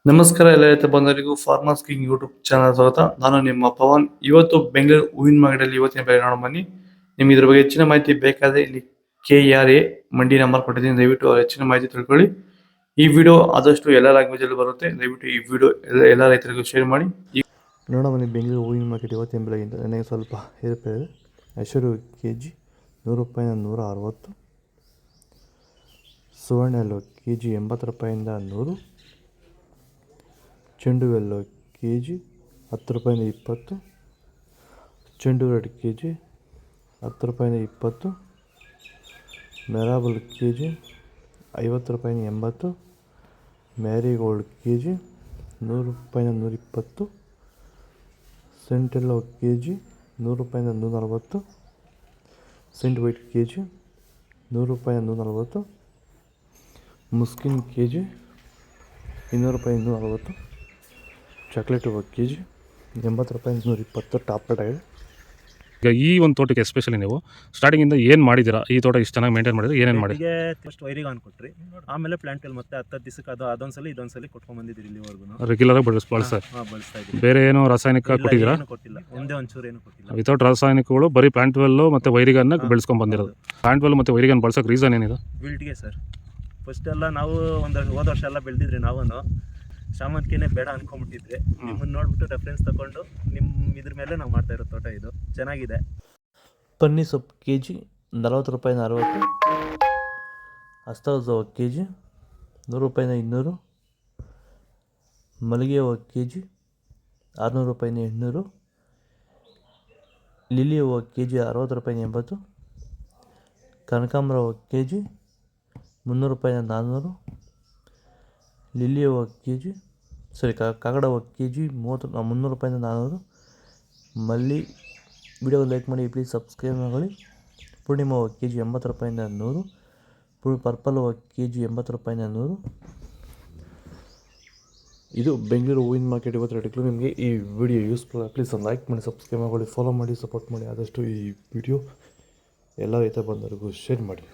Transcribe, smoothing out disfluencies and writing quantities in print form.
ನಮಸ್ಕಾರ ಎಲ್ಲ ರೈತ ಬಂಧುಗಳಿಗೂ ಫಾರ್ಮರ್ಸ್ ಕಿಂಗ್ ಯೂಟ್ಯೂಬ್ ಚಾನಲ್ ಸ್ವಾಗತ. ನಾನು ನಿಮ್ಮ ಪವನ್. ಇವತ್ತು ಬೆಂಗಳೂರು ಹೂವಿನ ಮಾರ್ಕೆಟಲ್ಲಿ ಇವತ್ತಿನ ಬೆಲೆ ನೋಡೋಣ ಬನ್ನಿ. ನಿಮ್ಗೆ ಇದ್ರ ಬಗ್ಗೆ ಹೆಚ್ಚಿನ ಮಾಹಿತಿ ಬೇಕಾದ್ರೆ ಇಲ್ಲಿ KRA ಮಂಡಿ ನಂಬರ್ ಕೊಟ್ಟಿದ್ದೀನಿ, ದಯವಿಟ್ಟು ಹೆಚ್ಚಿನ ಮಾಹಿತಿ ತಿಳ್ಕೊಳ್ಳಿ. ಈ ವಿಡಿಯೋ ಆದಷ್ಟು ಎಲ್ಲ ಲ್ಯಾಂಗ್ವೇಜ್ ಅಲ್ಲಿ ಬರುತ್ತೆ, ದಯವಿಟ್ಟು ಈ ವಿಡಿಯೋ ಎಲ್ಲ ರೈತರಿಗೂ ಶೇರ್ ಮಾಡಿ. ನೋಡೋಣ ಬನ್ನಿ, ಬೆಂಗಳೂರು ಹೂವಿನ ಮಾರ್ಕೆಟ್ ಇವತ್ತಿನ ಬೆಲೆಗಿಂತ ನನಗೆ ಸ್ವಲ್ಪ ಏರುಪೇರು ಇದೆ. ಹೆಸರು KG 100 ರೂಪಾಯಿಂದ 160, ಸುವರ್ಣ ಎಲ್ಲೋ KG 80 ರೂಪಾಯಿಂದ 100, ಚೆಂಡು ಎಲ್ಲೋ KG 10 ರೂಪಾಯಿಂದ 20, ಚೆಂಡು ರೆಡ್ KG 10 ರೂಪಾಯಿಂದ 20, ಮೆರಾಬಲ್ KG 50 ರೂಪಾಯಿಂದ 80, ಮ್ಯಾರಿಗೋಲ್ಡ್ KG 100 ರೂಪಾಯಿಂದ 120, ಸೆಂಟ್ ಎಲ್ಲೋ KG 100 ರೂಪಾಯಿಂದ 140, ಸೆಂಟ್ ವೈಟ್ KG 100 ರೂಪಾಯಿಂದ 140, ಮುಸ್ಕಿನ್ KG 200 ರೂಪಾಯಿಂದ 140, ಚಾಕ್ಲೇಟ್ KG 80 ರೂಪಾಯಿಂದ 120 ಟಾಪ್ ರೇಟ್ ಆಗಿದೆ. ಈಗ ಈ ಒಂದು ತೋಟಕ್ಕೆ ಎಸ್ಪೆಷಲಿ ನೀವು ಸ್ಟಾರ್ಟಿಂಗಿಂದ ಏನು ಮಾಡಿದ್ದೀರಾ? ಈ ತೋಟ ಇಷ್ಟು ಚೆನ್ನಾಗಿ ಮೇಂಟೈನ್ ಮಾಡಿದ್ರೆ ಏನೇನು ಮಾಡಿ? ಫಸ್ಟ್ ವೈರಿಗೆ ಕೊಟ್ರಿ, ಆಮೇಲೆ ಪ್ಲಾಂಟ್ ಮತ್ತೆ 10 ದಿವಸಕ್ಕೆ ಅದೊಂದ್ಸಲಿ ಇದೊಂದ್ಸಲಿ ಕೊಟ್ಕೊಂಡ್ ಬಂದಿದ್ದೀರಿ ಇಲ್ಲಿವರೆಗೂ. ರೆಗ್ಯುಲರ್ ಆಗಿ ಬಳಸ್ತಾ ಇದ್ದೀವಿ. ಬೇರೆ ಏನೋ ರಾಸಾಯನಿಕ ಕೊಟ್ಟಿದ್ದೀರಾ? ಕೊಟ್ಟಿಲ್ಲ, ಒಂದೇ ಒಂಚೂರು ಏನು ಕೊಟ್ಟಿಲ್ಲ. ವಿತೌಟ್ ರಾಸಾಯನಿಕಗಳು ಬರೀ ಪ್ಲಾಂಟ್ ವೆಲ್ಲು ಮತ್ತು ವೈರಿಗನ್ನ ಬೆಳೆಸ್ಕೊಂಡು ಬಂದಿರೋದು. ಪ್ಲಾಂಟ್ ವೆಲ್ ಮತ್ತು ವೈರಿಗನ್ ಬಳಸೋಕೆ ರೀಸನ್ ಏನಿದೆ? ಬಿಲ್ಟ್ಗೆ ಸರ್. ಫಸ್ಟ್ ಎಲ್ಲ ನಾವು ಹೋದ ವರ್ಷ ಎಲ್ಲ ಬೆಳೆದಿದ್ರಿ, ನಾವು ಶಾಮಂತಿಗೆನೇ ಬೇಡ ಅನ್ಕೊಂಡ್ಬಿಟ್ಟಿದ್ರಿ. ನಿಮ್ಮನ್ನು ನೋಡ್ಬಿಟ್ಟು ರೆಫರೆನ್ಸ್ ತಗೊಂಡು ಇದ್ರ ಮೇಲೆ ನಾವು ಮಾಡ್ತಾ ಇರೋ ತೋಟ ಇದು ಚೆನ್ನಾಗಿದೆ. ಪನ್ನಿ ಸೊಪ್ಪು KG 40 ರೂಪಾಯಿಂದ 60, ಹಸ್ತದ KG 100 ರೂಪಾಯಿಂದ 200, ಮಲ್ಲಿಗೆ ಹೂವು KG 600 ರೂಪಾಯಿಂದ 800, ಲಿಲಿ ಹೂವು KG 60 ರೂಪಾಯಿಂದ 80, ಕನಕಾಂಬರ ಹೂವು KG 300 ರೂಪಾಯಿಂದ 400, ಲಿಲಿ ಹೂವು KG ಕಾಕಡ ಹೂವು KG 300 ರೂಪಾಯಿಂದ 400, ಮಲ್ಲಿ. ವಿಡಿಯೋ ಲೈಕ್ ಮಾಡಿ, ಪ್ಲೀಸ್ ಸಬ್ಸ್ಕ್ರೈಬ್ ಮಾಡಿ. ಪೂರ್ಣಿಮಾ ಹೂವು KG 80 ರೂಪಾಯಿಂದ 100, ಪರ್ಪಲ್ ಹೂವು KG 80 ರೂಪಾಯಿಂದ 100. ಇದು ಬೆಂಗಳೂರು ಹೂವಿನ ಮಾರ್ಕೆಟ್ ಇವತ್ತು ರೇಟ್ಗಳು. ನಿಮಗೆ ಈ ವಿಡಿಯೋ ಯೂಸ್ಫುಲ್, ಪ್ಲೀಸ್ ಒಂದು ಲೈಕ್ ಮಾಡಿ, ಸಬ್ಸ್ಕ್ರೈಬ್ ಮಾಡಿ, ಫಾಲೋ ಮಾಡಿ, ಸಪೋರ್ಟ್ ಮಾಡಿ. ಆದಷ್ಟು ಈ ವಿಡಿಯೋ ಎಲ್ಲ ರೈತ ಬಂದವರಿಗೂ ಶೇರ್ ಮಾಡಿ.